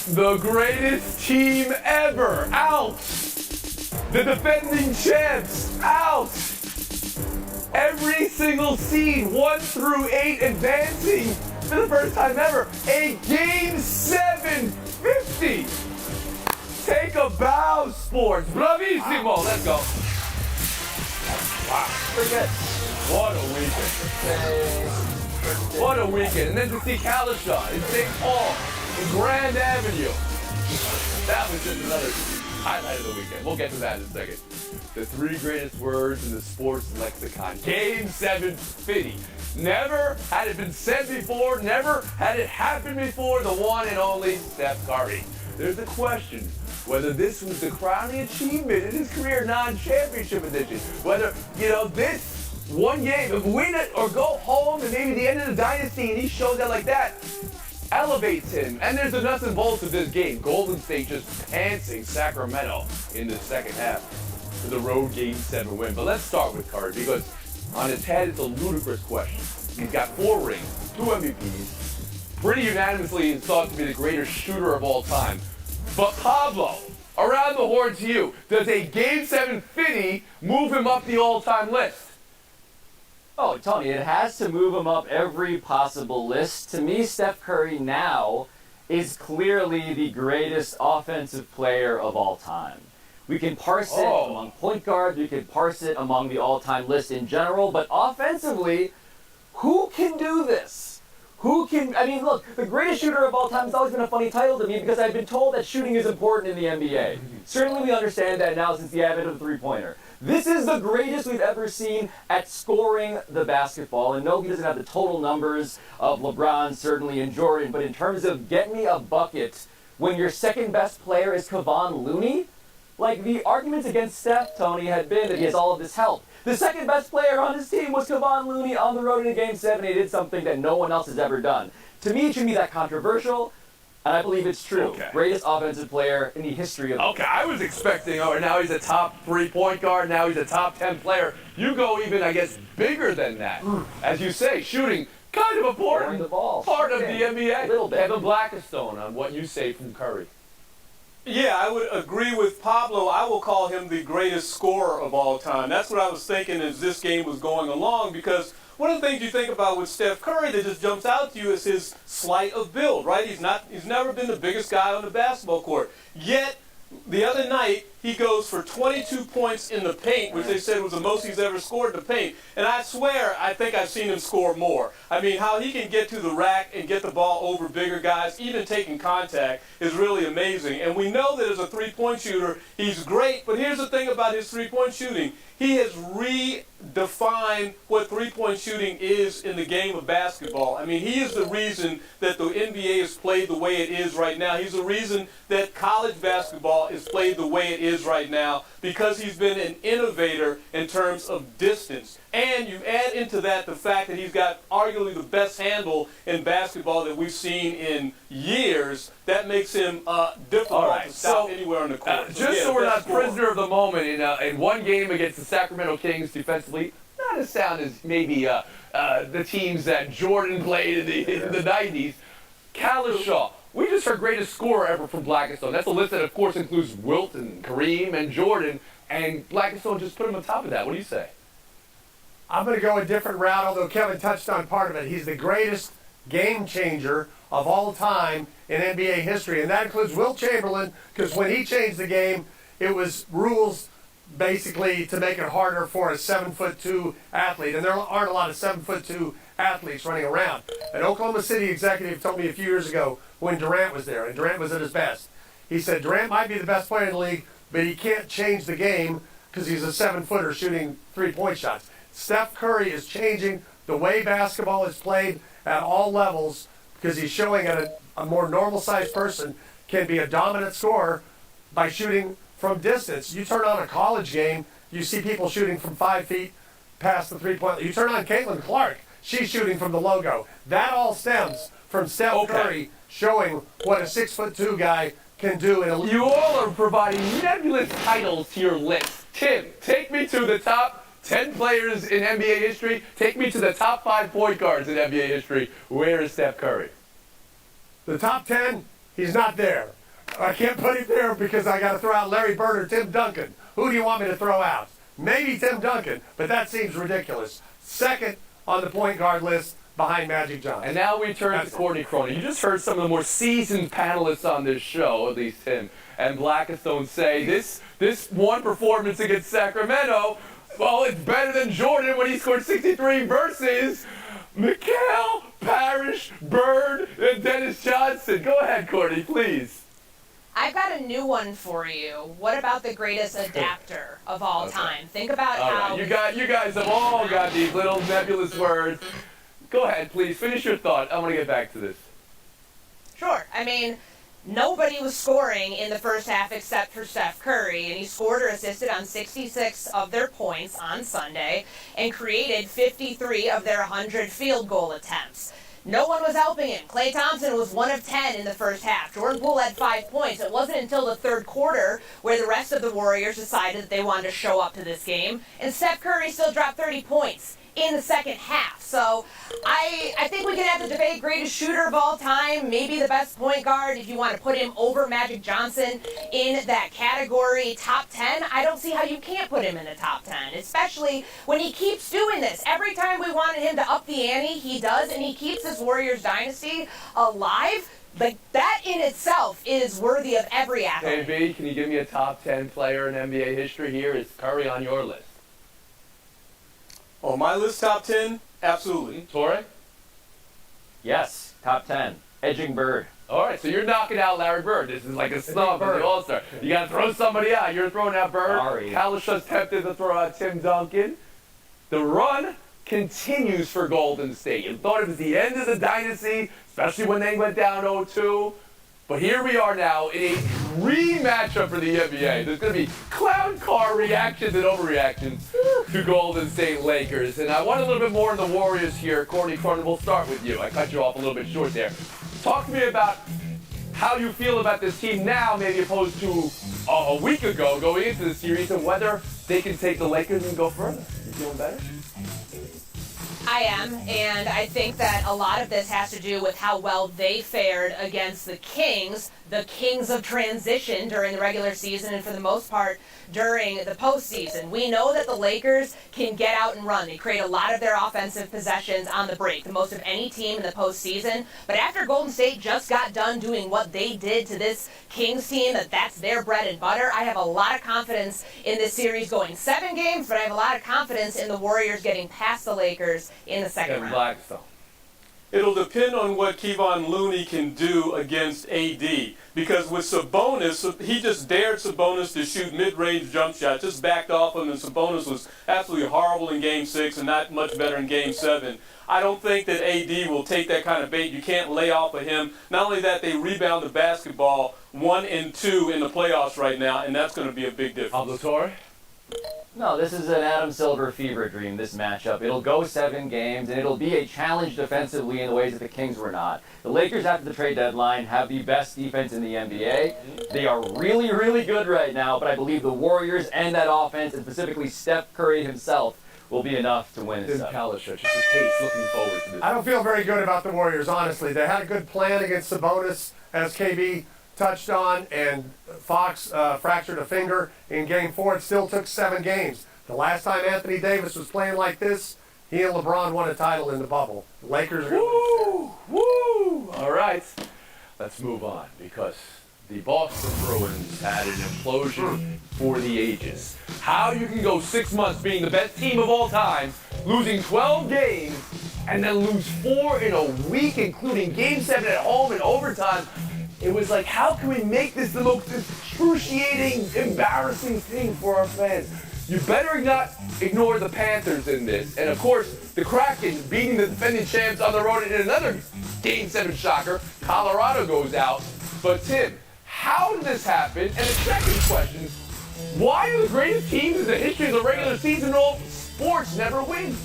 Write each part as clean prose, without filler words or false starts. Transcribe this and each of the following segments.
The greatest team ever, out. The defending champs, out. Every single seed, 1 through 8, advancing for the first time ever. A Game 7 50. Take a bow, sports. Bravissimo. Let's go. Wow. Pretty good. What a weekend. What a weekend. And then to see Kalishaw in St. Paul, in Grand Avenue. That was just another highlight of the weekend. We'll get to that in a second. The 3 greatest words in the sports lexicon. Game 7 50. Never had it been said before, never had it happened before, the one and only Steph Curry. There's a question whether this was the crowning achievement in his career, non-championship edition. Whether, this one game, if win it or go home and maybe the end of the dynasty and he shows that like that, elevates him. And there's the nuts and bolts of this game. Golden State just pantsing Sacramento in the second half for the road Game 7 win. But let's start with Curry, because on his head it's a ludicrous question. He's got 4 rings, 2 MVPs, pretty unanimously thought to be the greatest shooter of all time. But Pablo, around the horn to you, does a Game 7 50 move him up the all-time list? Oh, Tony, it has to move him up every possible list. To me, Steph Curry now is clearly the greatest offensive player of all time. We can parse it among point guards, we can parse it among the all-time list in general, but offensively, who can do this? Look, the greatest shooter of all time has always been a funny title to me because I've been told that shooting is important in the NBA. Certainly we understand that now since the advent of the three-pointer. This is the greatest we've ever seen at scoring the basketball. And no, he doesn't have the total numbers of LeBron, certainly, and Jordan, but in terms of get me a bucket when your second best player is Kevon Looney, like the arguments against Steph, Tony, had been that he has all of this help. The second best player on his team was Kevon Looney on the road in a Game 7. He did something that no one else has ever done. To me, it shouldn't be that controversial, and I believe it's true. Okay. Greatest offensive player in the history of... Okay, I was expecting, now he's a top 3 point guard, now he's a top 10 player. You go even, I guess, bigger than that. As you say, shooting, kind of important the ball. part of the NBA. A little bit. Kevin Blackistone on what you say from Curry. Yeah, I would agree with Pablo. I will call him the greatest scorer of all time. That's what I was thinking as this game was going along, because one of the things you think about with Steph Curry that just jumps out to you is his sleight of build, right? He's never been the biggest guy on the basketball court. Yet, the other night, he goes for 22 points in the paint, which they said was the most he's ever scored in the paint. And I swear, I think I've seen him score more. I mean, how he can get to the rack and get the ball over bigger guys, even taking contact, is really amazing. And we know that as a three-point shooter, he's great. But here's the thing about his three-point shooting. He has redefined what three-point shooting is in the game of basketball. I mean, he is the reason that the NBA is played the way it is right now. He's the reason that college basketball is played the way it is right now, because he's been an innovator in terms of distance. And you add into that the fact that he's got arguably the best handle in basketball that we've seen in years. That makes him difficult to stop anywhere on the court. So we're not prisoner of the moment, in one game against the Sacramento Kings defensively, not as sound as maybe the teams that Jordan played in the 90s. Kalishaw. We just heard greatest scorer ever from Blackistone. That's a list that, of course, includes Wilt and Kareem and Jordan, and Blackistone just put him on top of that. What do you say? I'm going to go a different route, although Kevin touched on part of it. He's the greatest game changer of all time in NBA history, and that includes Wilt Chamberlain, because when he changed the game, it was rules basically to make it harder for a 7'2" athlete, and there aren't a lot of 7'2" athletes running around. An Oklahoma City executive told me a few years ago when Durant was there, and Durant was at his best. He said Durant might be the best player in the league, but he can't change the game because he's a 7-footer shooting three-point shots. Steph Curry is changing the way basketball is played at all levels, because he's showing that a more normal-sized person can be a dominant scorer by shooting from distance. You turn on a college game, you see people shooting from 5 feet past the three-point line. You turn on Caitlin Clark, she's shooting from the logo. That all stems from Steph Curry showing what a 6'2" guy can do. You all are providing nebulous titles to your list. Tim, take me to the top 10 players in NBA history. Take me to the top 5 point guards in NBA history. Where is Steph Curry? The top 10, He's not there. I can't put him there because I got to throw out Larry Bird or Tim Duncan. Who do you want me to throw out? Maybe Tim Duncan, but that seems ridiculous. Second on the point guard list behind Magic Johnson. And now we turn to Courtney Cronin. You just heard some of the more seasoned panelists on this show, at least him and Blackistone, say this one performance against Sacramento, well, it's better than Jordan when he scored 63 versus Mikal, Parrish, Bird, and Dennis Johnson. Go ahead, Courtney, please. I've got a new one for you. What about the greatest adapter of all time? Think about how... Right. You guys have all got these little nebulous words. Go ahead, please. Finish your thought. I want to get back to this. Sure. I mean, nobody was scoring in the first half except for Steph Curry, and he scored or assisted on 66 of their points on Sunday and created 53 of their 100 field goal attempts. No one was helping him. Klay Thompson was 1 of 10 in the first half. Jordan Poole had 5 points. It wasn't until the third quarter where the rest of the Warriors decided that they wanted to show up to this game, and Steph Curry still dropped 30 points in the second half. So I think we can have the debate greatest shooter of all time, maybe the best point guard if you want to put him over Magic Johnson in that category. Top 10, I don't see how you can't put him in the top 10, especially when he keeps doing this. Every time we wanted him to up the ante, he does, and he keeps this Warriors dynasty alive. Like, that in itself is worthy of every athlete. KB, can you give me a top 10 player in NBA history here? Is Curry on your list? On my list, top 10, absolutely. Torrey? Yes, top 10. Edging Bird. All right, so you're knocking out Larry Bird. This is like a snub for the All-Star. You got to throw somebody out. You're throwing out Bird. Sorry. Kalish's tempted to throw out Tim Duncan. The run continues for Golden State. You thought it was the end of the dynasty, especially when they went down 0-2. But here we are now in a rematchup for the NBA. There's going to be clown car reactions and overreactions to Golden State Lakers. And I want a little bit more on the Warriors here. Courtney Cronin, we'll start with you. I cut you off a little bit short there. Talk to me about how you feel about this team now, maybe opposed to a week ago going into the series, and whether they can take the Lakers and go further. You feeling better? I am, and I think that a lot of this has to do with how well they fared against the Kings of transition during the regular season and for the most part during the postseason. We know that the Lakers can get out and run. They create a lot of their offensive possessions on the break, the most of any team in the postseason. But after Golden State just got done doing what they did to this Kings team, that's their bread and butter, I have a lot of confidence in this series going 7 games, but I have a lot of confidence in the Warriors getting past the Lakers in the second round. Blackstone. It'll depend on what Kevon Looney can do against AD. Because with Sabonis, he just dared Sabonis to shoot mid-range jump shots, just backed off him, and Sabonis was absolutely horrible in Game 6 and not much better in Game 7. I don't think that AD will take that kind of bait. You can't lay off of him. Not only that, they rebound the basketball 1 and 2 in the playoffs right now, and that's going to be a big difference. Pablo Torre? No, this is an Adam Silver fever dream, this matchup. It'll go 7 games, and it'll be a challenge defensively in the ways that the Kings were not. The Lakers, after the trade deadline, have the best defense in the NBA. They are really, really good right now, but I believe the Warriors and that offense, and specifically Steph Curry himself, will be enough to win this. Tim Kalish, just a taste, looking forward to this. I don't feel very good about the Warriors, honestly. They had a good plan against Sabonis, as KB touched on, and Fox fractured a finger in Game 4. It still took 7 games. The last time Anthony Davis was playing like this, he and LeBron won a title in the bubble. The Lakers are Woo! Woo! All right, let's move on, because the Boston Bruins had an implosion for the ages. How you can go 6 months being the best team of all time, losing 12 games, and then lose 4 in a week, including Game 7 at home in overtime. It was like, how can we make this the most excruciating, embarrassing thing for our fans? You better not ignore the Panthers in this. And of course, the Kraken beating the defending champs on the road in another Game 7 shocker. Colorado goes out. But Tim, how did this happen? And the second question, why do the greatest teams in the history of the regular season in all sports never win?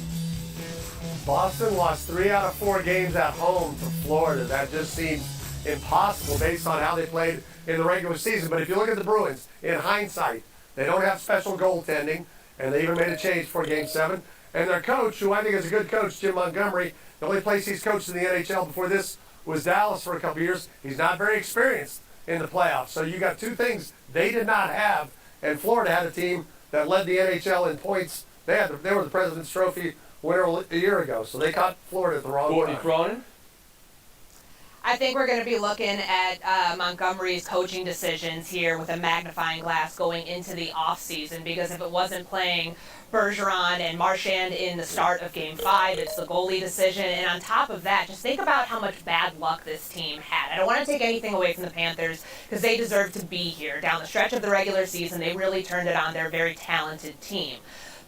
Boston lost 3 out of 4 games at home to Florida. That just seems impossible based on how they played in the regular season. But if you look at the Bruins, in hindsight, they don't have special goaltending, and they even made a change for Game 7. And their coach, who I think is a good coach, Jim Montgomery, the only place he's coached in the NHL before this was Dallas for a couple years. He's not very experienced in the playoffs. So you got two things they did not have, and Florida had a team that led the NHL in points. They were the President's Trophy winner a year ago, so they caught Florida at the wrong Courtney time. Cronin? I think we're going to be looking at Montgomery's coaching decisions here with a magnifying glass going into the offseason, because if it wasn't playing Bergeron and Marchand in the start of Game 5, it's the goalie decision. And on top of that, just think about how much bad luck this team had. I don't want to take anything away from the Panthers because they deserve to be here. Down the stretch of the regular season, they really turned it on. They're a very talented team.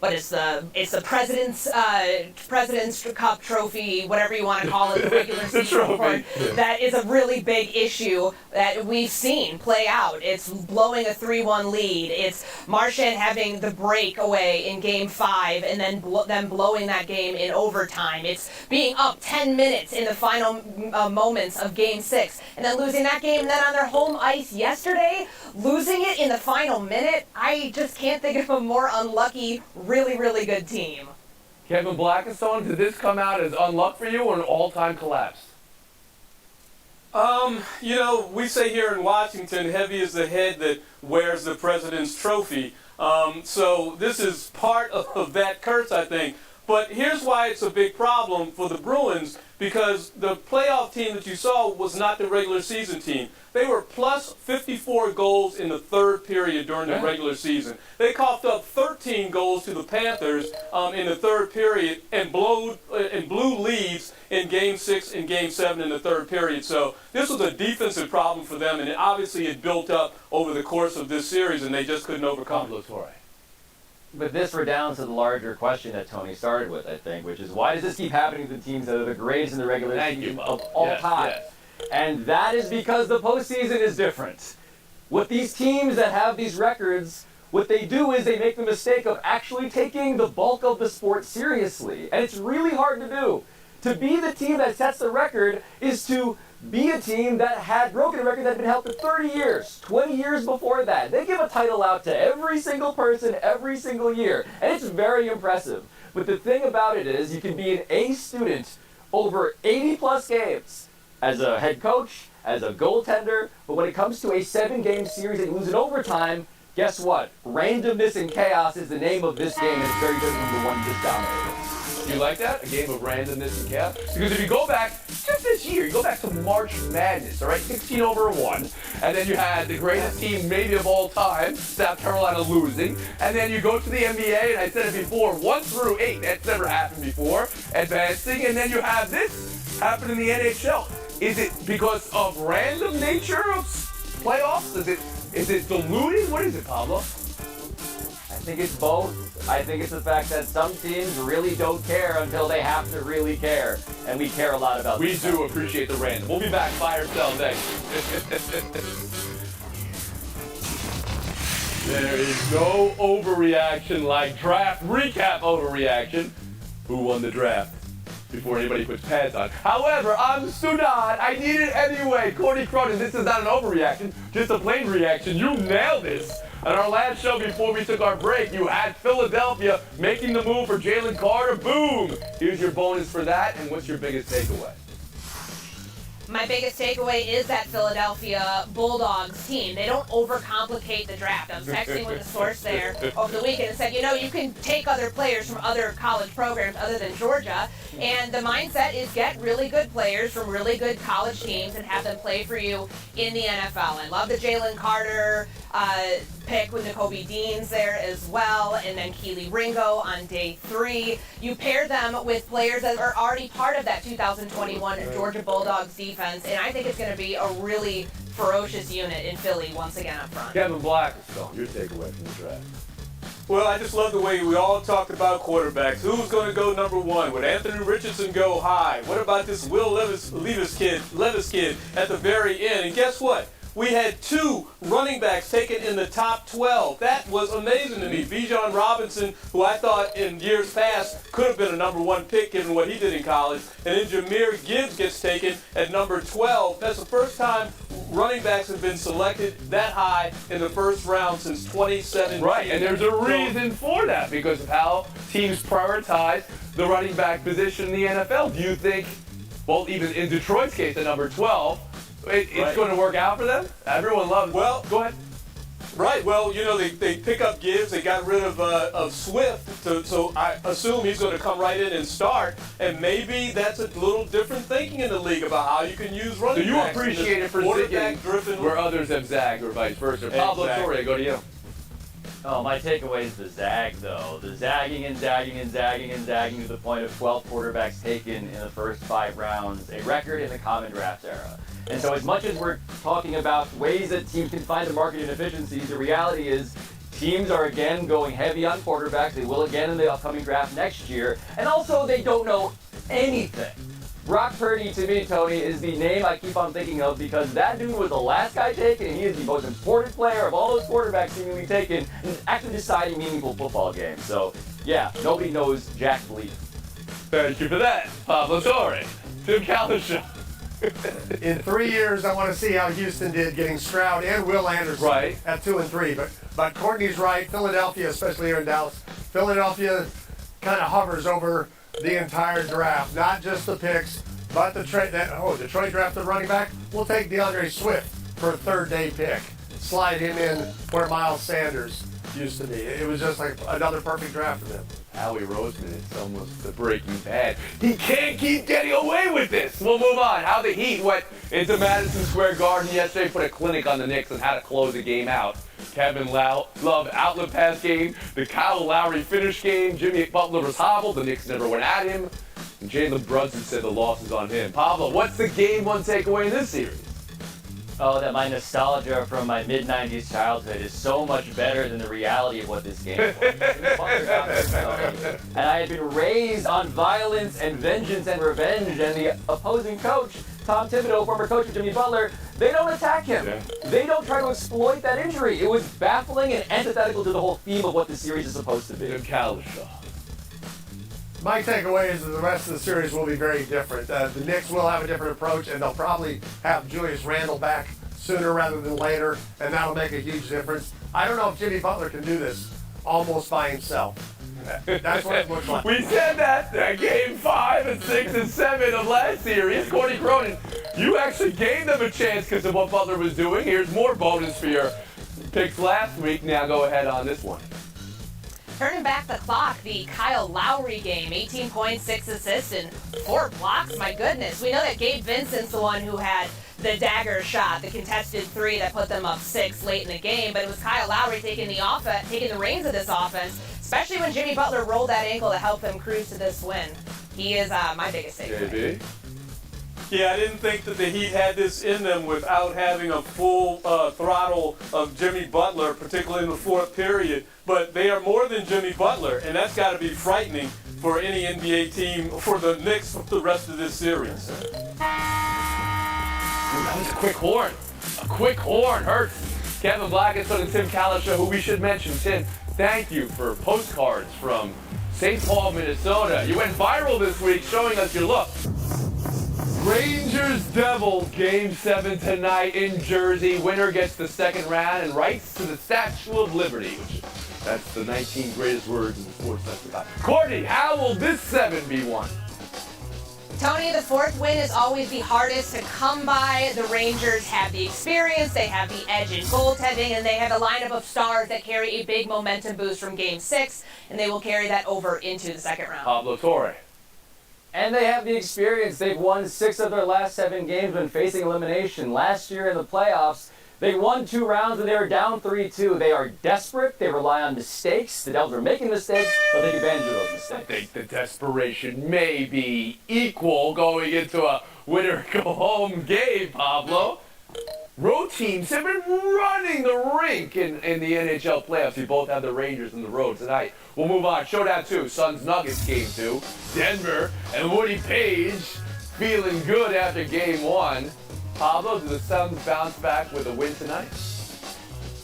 But it's the President's Cup trophy, whatever you want to call it, the regular season award. That is a really big issue that we've seen play out. It's blowing a 3-1 lead. It's Marchand having the breakaway in Game 5 and then them blowing that game in overtime. It's being up 10 minutes in the final moments of Game 6 and then losing that game. And then on their home ice yesterday, losing it in the final minute. I just can't think of a more unlucky, really, really good team. Kevin Blackstone, did this come out as unluck for you or an all-time collapse? We say here in Washington, heavy is the head that wears the President's Trophy. So this is part of that curse, I think. But here's why it's a big problem for the Bruins, because the playoff team that you saw was not the regular season team. They were plus 54 goals in the third period during the regular season. They coughed up 13 goals to the Panthers in the third period and blew leads in Game 6 and Game 7 in the third period. So this was a defensive problem for them, and obviously it built up over the course of this series, and they just couldn't overcome it. But this redounds to the larger question that Tony started with, I think, which is why does this keep happening to the teams that are the greatest in the regular season of all time? Yes. And that is because the postseason is different. With these teams that have these records, what they do is they make the mistake of actually taking the bulk of the sport seriously. And it's really hard to do. To be the team that sets the record is to be a team that had broken a record that had been held for 30 years, 20 years before that. They give a title out to every single person every single year, and it's very impressive. But the thing about it is you can be an A student over 80-plus games as a head coach, as a goaltender, but when it comes to a 7-game series that you lose in overtime, guess what? Randomness and chaos is the name of this game, and it's very different from the one just dominated. You like that? A game of randomness and chaos? Because if you go back, just this year, you go back to March Madness, all right? 16-1. And then you had the greatest team maybe of all time, South Carolina, losing. And then you go to the NBA, and I said it before, 1 through 8. That's never happened before, advancing. And then you have this happen in the NHL. Is it because of random nature of playoffs? Is it diluting? What is it, Pablo? I think it's both. I think it's the fact that some teams really don't care until they have to really care. And we care a lot about We this. do appreciate the random. We'll be back. Buy or sell next. There is no overreaction like draft recap overreaction. Who won the draft? Before anybody puts pads on. However, I'm Sudan. I need it anyway. Courtney Cronin, this is not an overreaction, just a plain reaction. You nailed this. On our last show before we took our break, you had Philadelphia making the move for Jalen Carter. Boom! Here's your bonus for that, and what's your biggest takeaway? My biggest takeaway is that Philadelphia Bulldogs team. They don't overcomplicate the draft. I was texting with a source there over the weekend and said, you can take other players from other college programs other than Georgia, and the mindset is get really good players from really good college teams and have them play for you in the NFL. I love the Jalen Carter pick with Nakobe Dean's there as well, and then Keely Ringo on day 3. You pair them with players that are already part of that 2021 Georgia Bulldogs defense, and I think it's going to be a really ferocious unit in Philly once again up front. Kevin Blackstone, your takeaway from the draft. Well, I just love the way we all talked about quarterbacks. Who's going to go number 1? Would Anthony Richardson go high? What about this Will Levis kid at the very end? And guess what? We had 2 running backs taken in the top 12. That was amazing to me. Bijan Robinson, who I thought in years past could have been a number 1 pick given what he did in college. And then Jahmyr Gibbs gets taken at number 12. That's the first time running backs have been selected that high in the first round since 2017. Right, and there's a reason for that because of how teams prioritize the running back position in the NFL. Do you think Well, even in Detroit's case, at number 12, it's Right. going to work out for them. Everyone loves. Well, go ahead. Right. Well, they pick up Gibbs. They got rid of Swift, so I assume he's going to come right in and start. And maybe that's a little different thinking in the league about how you can use So running you backs in this appreciate it for quarterback-driven zigging where others have zagged, or vice versa. Pablo Exactly. Torre, go to you. Oh, my takeaway is the zag, though. The zagging and zagging and zagging and zagging to the point of 12 quarterbacks taken in the first 5 rounds, a record in the common draft era. And so as much as we're talking about ways that teams can find the market inefficiencies, the reality is teams are again going heavy on quarterbacks. They will again in the upcoming draft next year. And also, they don't know anything. Brock Purdy, to me, Tony, is the name I keep on thinking of because that dude was the last guy taken, and he is the most important player of all those quarterbacks seemingly taken in actually deciding meaningful football games. So, yeah, nobody knows Jack Bleep. Thank you for that, Pablo Torre. Tim Kalisha. In 3 years, I want to see how Houston did getting Stroud and Will Anderson Right. at 2 and 3. But Courtney's right. Philadelphia, especially here in Dallas, Philadelphia kind of hovers over the entire draft, not just the picks, but the trade. Detroit drafted running back. We'll take DeAndre Swift for a third-day pick. Slide him in where Miles Sanders used to be. It was just like another perfect draft for them. Howie Roseman, it's almost the Breaking Bad. He can't keep getting away with this. We'll move on. How the Heat went into Madison Square Garden yesterday, put a clinic on the Knicks on how to close the game out. Kevin Love outlet pass game, the Kyle Lowry finish game. Jimmy Butler was hobbled. The Knicks never went at him. And Jalen Brunson said the loss is on him. Pablo, what's the game one takeaway in this series? Oh, that my nostalgia from my mid-90s childhood is so much better than the reality of what this game was. And I had been raised on violence and vengeance and revenge, and the opposing coach, Tom Thibodeau, former coach of Jimmy Butler, they don't attack him. Yeah. They don't try to exploit that injury. It was baffling and antithetical to the whole theme of what this series is supposed to be. Tim Kalisha. My takeaway is that the rest of the series will be very different. The Knicks will have a different approach, and they'll probably have Julius Randle back sooner rather than later, and that'll make a huge difference. I don't know if Jimmy Butler can do this almost by himself. That's what it looks like. We said that game 5 and 6 and 7 of last series. Courtney Cronin, you actually gave them a chance because of what Butler was doing. Here's more bonus for your picks last week. Now go ahead on this one. Turning back the clock, the Kyle Lowry game, 18 points, 6 assists, and 4 blocks. My goodness. We know that Gabe Vincent's the one who had the dagger shot, the contested 3 that put them up 6 late in the game, but it was Kyle Lowry taking the reins of this offense, especially when Jimmy Butler rolled that ankle to help them cruise to this win. He is my biggest takeaway. JB. Yeah, I didn't think that the Heat had this in them without having a full throttle of Jimmy Butler, particularly in the fourth period. But they are more than Jimmy Butler, and that's got to be frightening for any NBA team, for the Knicks, for the rest of this series. That was a quick horn. A quick horn hurts. Kevin Blackiston and Tim Kalisha, who we should mention. Tim, thank you for postcards from St. Paul, Minnesota. You went viral this week showing us your look. Rangers Devils game 7 tonight in Jersey. Winner gets the second round and writes to the Statue of Liberty, which that's the 19 greatest words in the sports lexicon. Courtney, how will this 7 be won? Tony, the fourth win is always the hardest to come by. The Rangers have the experience, they have the edge in goaltending, and they have a lineup of stars that carry a big momentum boost from Game 6, and they will carry that over into the second round. Pablo Torre. And they have the experience. They've won 6 of their last 7 games when facing elimination. Last year in the playoffs, they won 2 rounds and they were down 3-2. They are desperate. They rely on mistakes. The Devils are making mistakes, but they take advantage of those mistakes. I think the desperation may be equal going into a winner-go-home game, Pablo. Road teams have been running the rink in the NHL playoffs. We both have the Rangers on the road tonight. We'll move on. Showdown 2, Suns-Nuggets game 2. Denver and Woody Page feeling good after game 1. Pablo, do the Suns bounce back with a win tonight?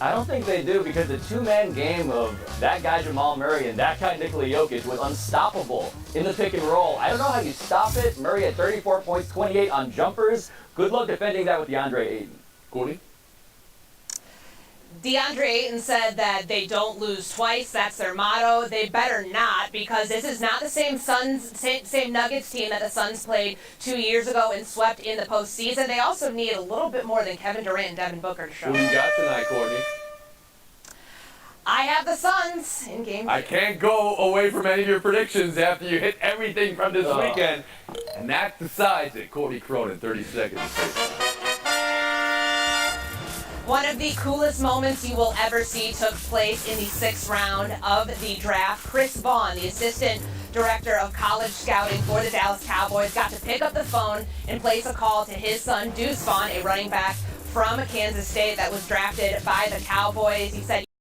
I don't think they do because the 2-man game of that guy Jamal Murray and that guy Nikola Jokic was unstoppable in the pick and roll. I don't know how you stop it. Murray had 34 points, 28 on jumpers. Good luck defending that with DeAndre Ayton. Courtney? DeAndre Ayton said that they don't lose twice. That's their motto. They better not, because this is not the same Nuggets team that the Suns played 2 years ago and swept in the postseason. They also need a little bit more than Kevin Durant and Devin Booker to show. Who you got tonight, Courtney? I have the Suns in game 2. I can't go away from any of your predictions after you hit everything from this weekend. And that decides it. Courtney Cronin, 30 seconds. One of the coolest moments you will ever see took place in the 6th round of the draft. Chris Vaughn, the assistant director of college scouting for the Dallas Cowboys, got to pick up the phone and place a call to his son, Deuce Vaughn, a running back from Kansas State that was drafted by the Cowboys. He said,